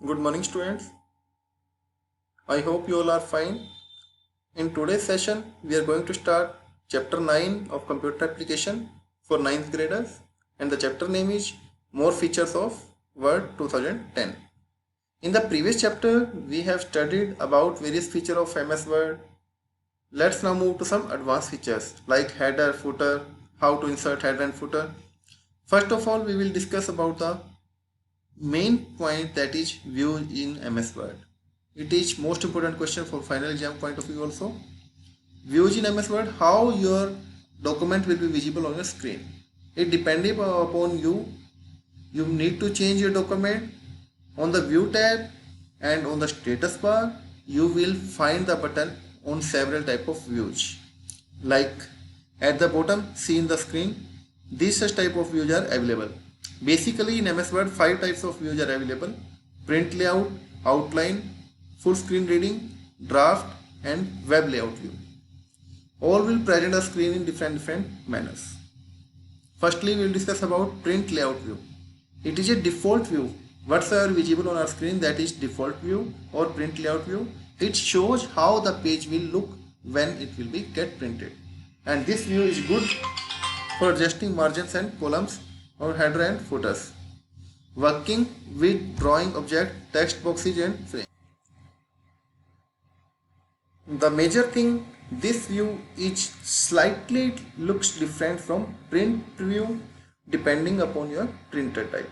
Good morning, students. I hope you all are fine. In today's session, we are going to start chapter 9 of computer application for 9th graders, and the chapter name is More Features of Word 2010. In the previous chapter, we have studied about various features of MS Word. Let's now move to some advanced features like header, footer, how to insert header and footer. First of all, we will discuss about the main point, that is view in MS Word. It is most important question for final exam point of view also. Views in MS Word, how your document will be visible on your screen. It depending upon you. You need to change your document. On the view tab and on the status bar, you will find the button on several type of views. Like at the bottom, see in the screen, these such type of views are available. Basically in MS Word, 5 types of views are available: print layout, outline, full screen reading, draft and web layout view. All will present a screen in different manners. Firstly, we will discuss about print layout view. It is a default view. Whatsoever visible on our screen, that is default view or print layout view. It shows how the page will look when it will be get printed. And this view is good for adjusting margins and columns or header and footers. Working with drawing object, text boxes and frame. The major thing, this view is slightly looks different from print view depending upon your printer type.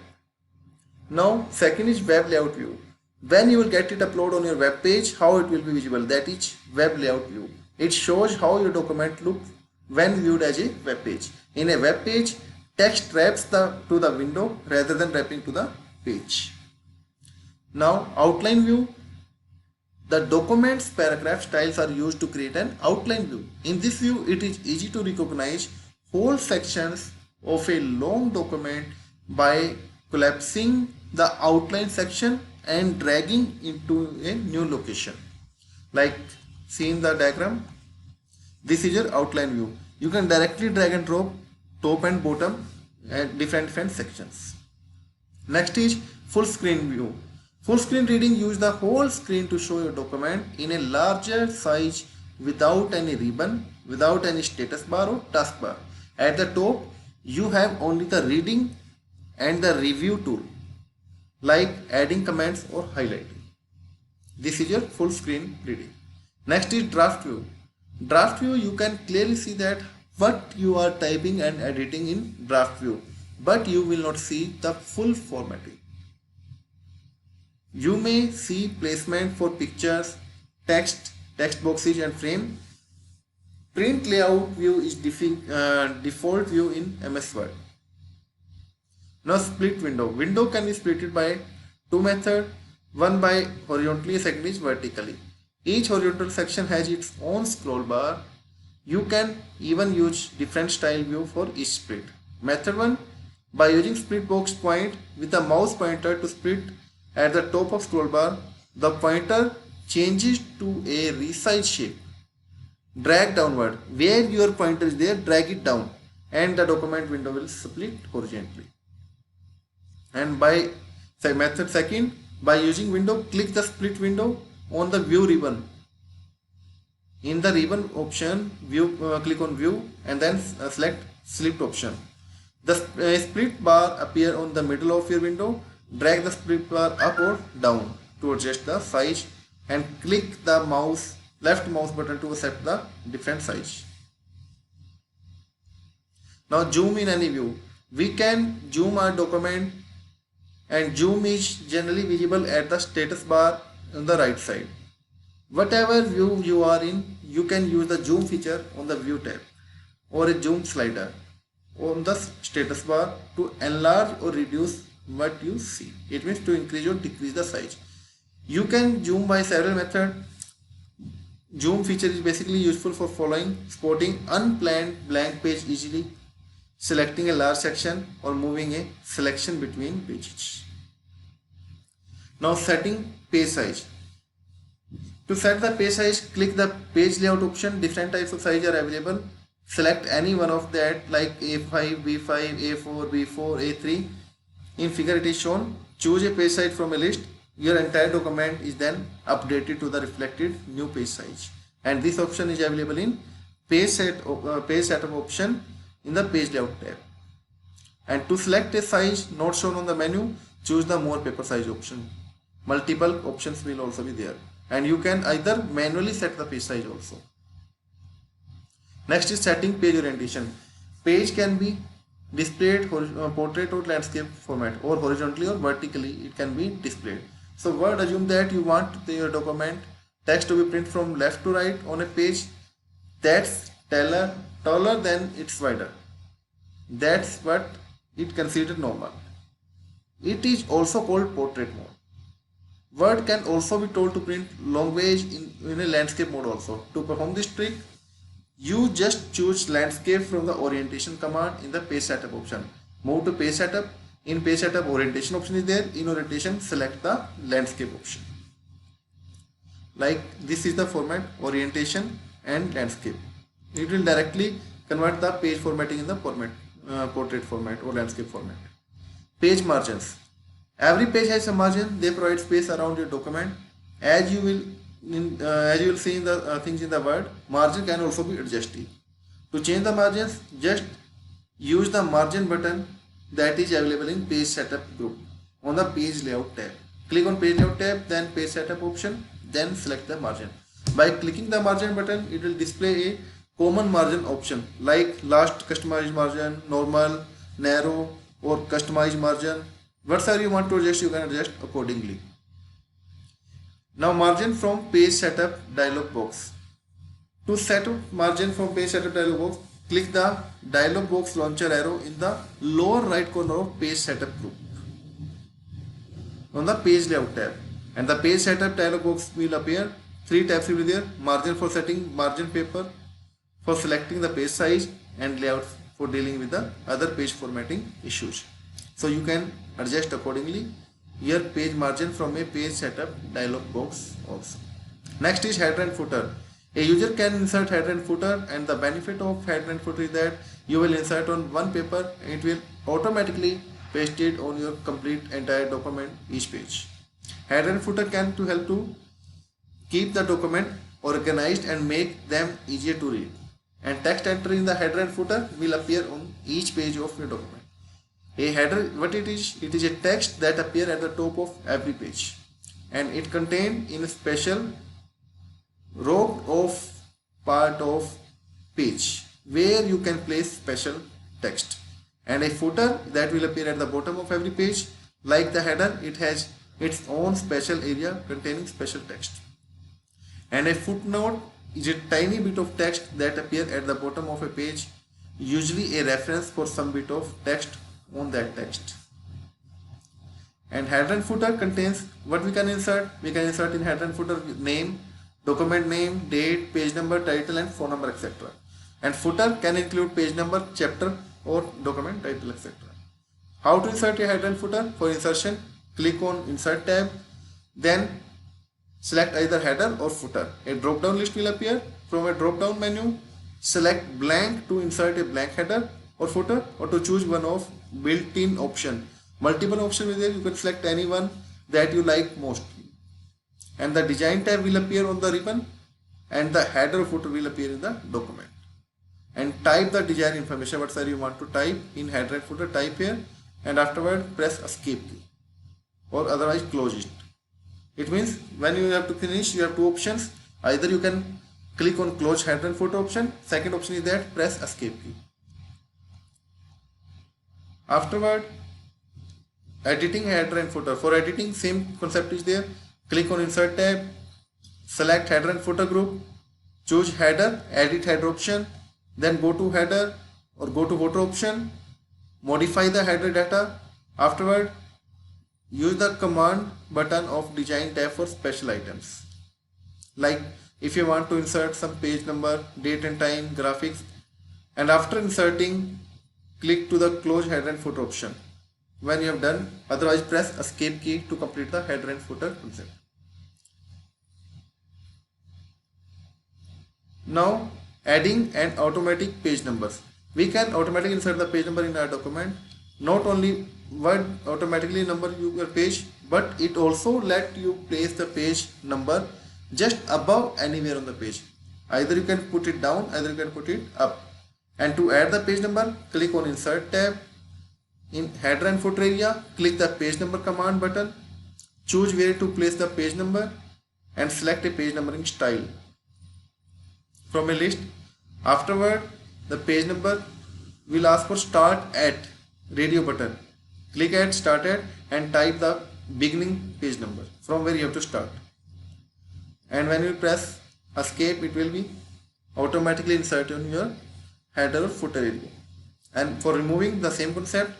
Now second is web layout view. When you will get it upload on your web page, how it will be visible, that is web layout view. It shows how your document looks when viewed as a web page. In a web page, text wraps to the window rather than wrapping to the page. Now outline view. The document's paragraph styles are used to create an outline view. In this view, it is easy to recognize whole sections of a long document by collapsing the outline section and dragging into a new location. Like see in the diagram, this is your outline view. You can directly drag and drop top and bottom at different sections. Next is full screen view. Full screen reading uses the whole screen to show your document in a larger size without any ribbon, without any status bar or taskbar. At the top, you have only the reading and the review tool, like adding comments or highlighting. This is your full screen reading. Next is draft view. Draft view, you can clearly see that what you are typing and editing in draft view, but you will not see the full formatting. You may see placement for pictures, text boxes and frame. Print layout view is default view in MS Word. Now split window. Window can be splitted by two methods. One by horizontally, second is vertically. Each horizontal section has its own scroll bar. You can even use different style view for each split. Method 1, by using split box point with the mouse pointer to split at the top of scroll bar, the pointer changes to a resize shape. Drag downward. Where your pointer is there, drag it down and the document window will split horizontally. And by method second, by using window, click the split window on the view ribbon. In the ribbon option, view, click on view and then select split option. The split bar appear on the middle of your window. Drag the split bar up or down to adjust the size and click the left mouse button to set the different size. Now zoom in any view. We can zoom our document, and zoom is generally visible at the status bar on the right side. Whatever view you are in, you can use the zoom feature on the view tab or a zoom slider on the status bar to enlarge or reduce what you see. It means to increase or decrease the size. You can zoom by several methods. Zoom feature is basically useful for following, spotting unplanned blank page easily, selecting a large section or moving a selection between pages. Now setting page size. To set the page size, click the page layout option. Different types of size are available. Select any one of that, like A5, B5, A4, B4, A3. In figure it is shown. Choose a page size from a list. your entire document is then updated to the reflected new page size. And this option is available in page setup option in the page layout tab. And to select a size not shown on the menu, choose the more paper size option. Multiple options will also be there, and you can either manually set the page size also. Next is setting page orientation. Page can be displayed portrait or landscape format, or horizontally or vertically it can be displayed. So Word, assume that you want your document text to be printed from left to right on a page that's taller than it's wider. That's what it considered normal. It is also called portrait mode. Word can also be told to print long page in a landscape mode also. To perform this trick, you just choose landscape from the orientation command in the page setup option. Move to page setup. In page setup, orientation option is there. In orientation, select the landscape option. Like this is the format, orientation and landscape. It will directly convert the page formatting in the portrait format or landscape format. Page margins. Every page has a margin. They provide space around your document. As you will see in the things in the Word, margin can also be adjusted. To change the margins, just use the margin button that is available in page setup group on the page layout tab. Click on page layout tab, then page setup option, then select the margin. By clicking the margin button, it will display a common margin option like last customized margin, normal, narrow, or customized margin. Whatever you want to adjust, you can adjust accordingly. Now margin from page setup dialog box. To set up margin from page setup dialog box, click the dialog box launcher arrow in the lower right corner of page setup group on the page layout tab, and the page setup dialog box will appear. 3 tabs will be there: margin for setting margin paper, for selecting the page size, and layout for dealing with the other page formatting issues. So you can adjust accordingly your page margin from a page setup dialog box also. Next is header and footer. A user can insert header and footer, and the benefit of header and footer is that you will insert on one paper and it will automatically paste it on your complete entire document each page. Header and footer can help to keep the document organized and make them easier to read. And text entry in the header and footer will appear on each page of your document. A header, what it is? It is a text that appears at the top of every page, and it contained in a special row of part of page where you can place special text. And a footer that will appear at the bottom of every page. Like the header, it has its own special area containing special text. And a footnote is a tiny bit of text that appears at the bottom of a page, usually a reference for some bit of text on that text. And header and footer contains what we can insert. We can insert in header and footer name, document name, date, page number, title, and phone number, etc. And footer can include page number, chapter, or document title, etc. How to insert a header and footer? For insertion, click on Insert tab, then select either header or footer. A drop down list will appear. From a drop down menu, select blank to insert a blank header or footer, or to choose one of built-in option. Multiple options there, you can select any one that you like most. And the design tab will appear on the ribbon, and the header or footer will appear in the document. And type the desired information, whatever you want to type in header and footer, type here, and afterward press escape key, or otherwise close it. It means when you have to finish, you have two options. Either you can click on close header and footer option. Second option is that press escape key. Afterward, editing header and footer. For editing, same concept is there. Click on Insert tab, select header and footer group, choose header, edit header option, then go to header or go to footer option, modify the header data. Afterward, use the command button of design tab for special items. Like if you want to insert some page number, date and time, graphics, and after inserting, click to the close header and footer option when you have done. Otherwise, press escape key to complete the header and footer concept. Now, adding and automatic page numbers. We can automatically insert the page number in our document. Not only Word automatically number your page, but it also let you place the page number just above anywhere on the page. Either you can put it down, either you can put it up. And to add the page number, click on Insert tab. In header and footer area, click the page number command button. Choose where to place the page number and select a page numbering style from a list. Afterward, the page number will ask for Start at radio button. Click at Start at and type the beginning page number from where you have to start. And when you press Escape, it will be automatically inserted in your header or footer area. And for removing the same concept,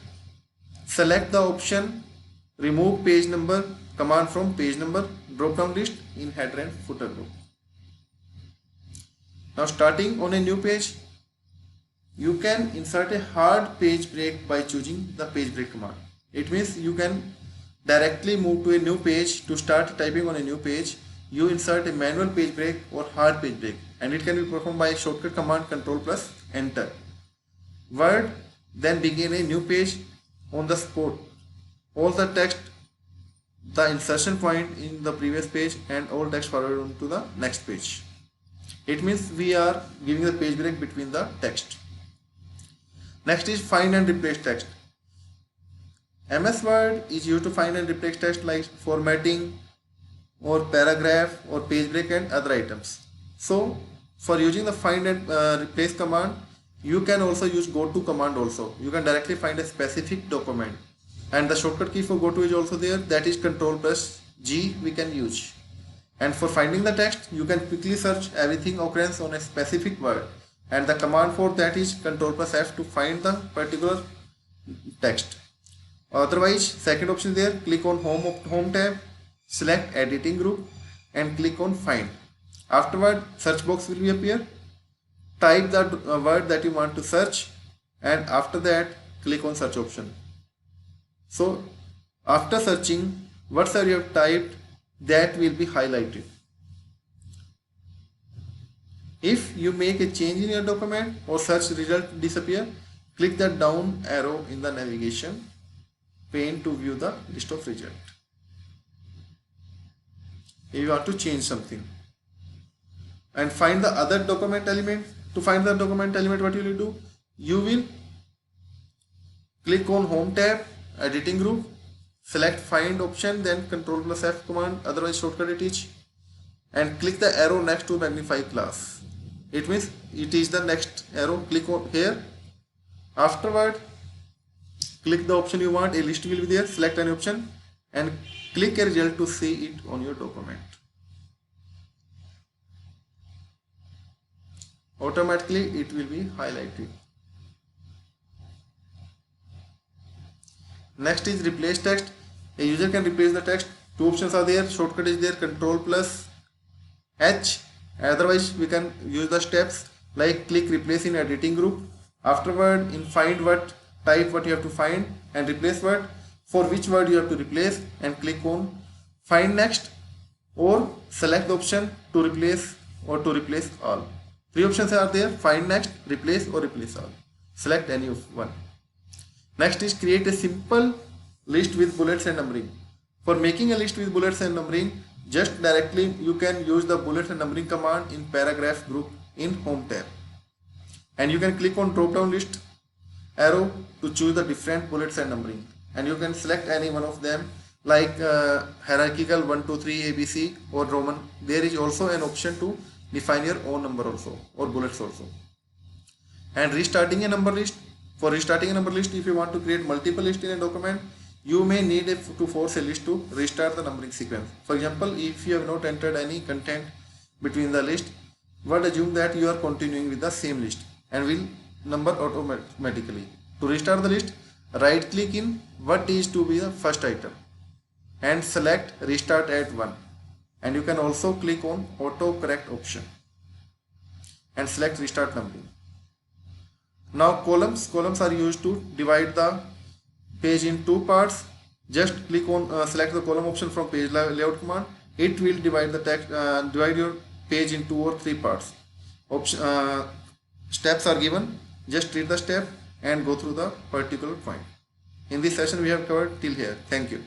select the option Remove Page Number command from Page Number drop down list in header and footer group. Now starting on a new page, you can insert a hard page break by choosing the page break command. It means you can directly move to a new page. To start typing on a new page, you insert a manual page break or hard page break, and it can be performed by a shortcut command Ctrl plus Enter. Word then begin a new page on the spot. All the text, the insertion point in the previous page, and all text forward on to the next page. It means we are giving the page break between the text. Next is find and replace text. MS Word is used to find and replace text like formatting or paragraph or page break and other items. So for using the find and replace command, you can also use go to command also. You can directly find a specific document, and the shortcut key for go to is also there, that is Ctrl plus G we can use. And for finding the text, you can quickly search everything occurrence on a specific word, and the command for that is Ctrl plus F to find the particular text. Otherwise, second option there, click on home tab, select editing group and click on find. Afterward, search box will be appear. Type the word that you want to search, and after that click on search option. So after searching, whatever you have typed, that will be highlighted. If you make a change in your document or search result disappear, click the down arrow in the navigation pane to view the list of result. If you want to change something and find the other document element, to find the document element, what you will do? You will click on home tab, editing group, select find option, then Ctrl plus F command, otherwise shortcut it is, and click the arrow next to magnify glass. It means it is the next arrow. Click on here. Afterward, click the option you want. A list will be there. Select an option and click a result to see it on your document. Automatically it will be highlighted. Next is replace text. A user can replace the text. Two options are there. Shortcut is there, Ctrl plus H. Otherwise we can use the steps like click replace in editing group. Afterward, in find word, type what you have to find and replace word, for which word you have to replace, and click on find next, or select the option to replace or to replace all. Three options are there: find next, replace, or replace all. Select any of one. Next is create a simple list with bullets and numbering. For making a list with bullets and numbering, just directly you can use the bullets and numbering command in paragraph group in home tab, and you can click on drop down list arrow to choose the different bullets and numbering, and you can select any one of them like hierarchical 1 2 3 ABC or Roman. There is also an option to define your own number also or bullets also. And restarting a number list. For restarting a number list, if you want to create multiple lists in a document, you may need to force a list to restart the numbering sequence. For example, if you have not entered any content between the list, but assume that you are continuing with the same list and will number automatically. To restart the list, right click in what is to be the first item and select restart at 1, and you can also click on auto correct option and select restart numbering. Now columns are used to divide the page in two parts. Just click on select the column option from page layout command. It will divide the text, divide your page in 2 or 3 parts. Steps are given. Just read the step and go through the particular point. In this session we have covered till here. Thank you.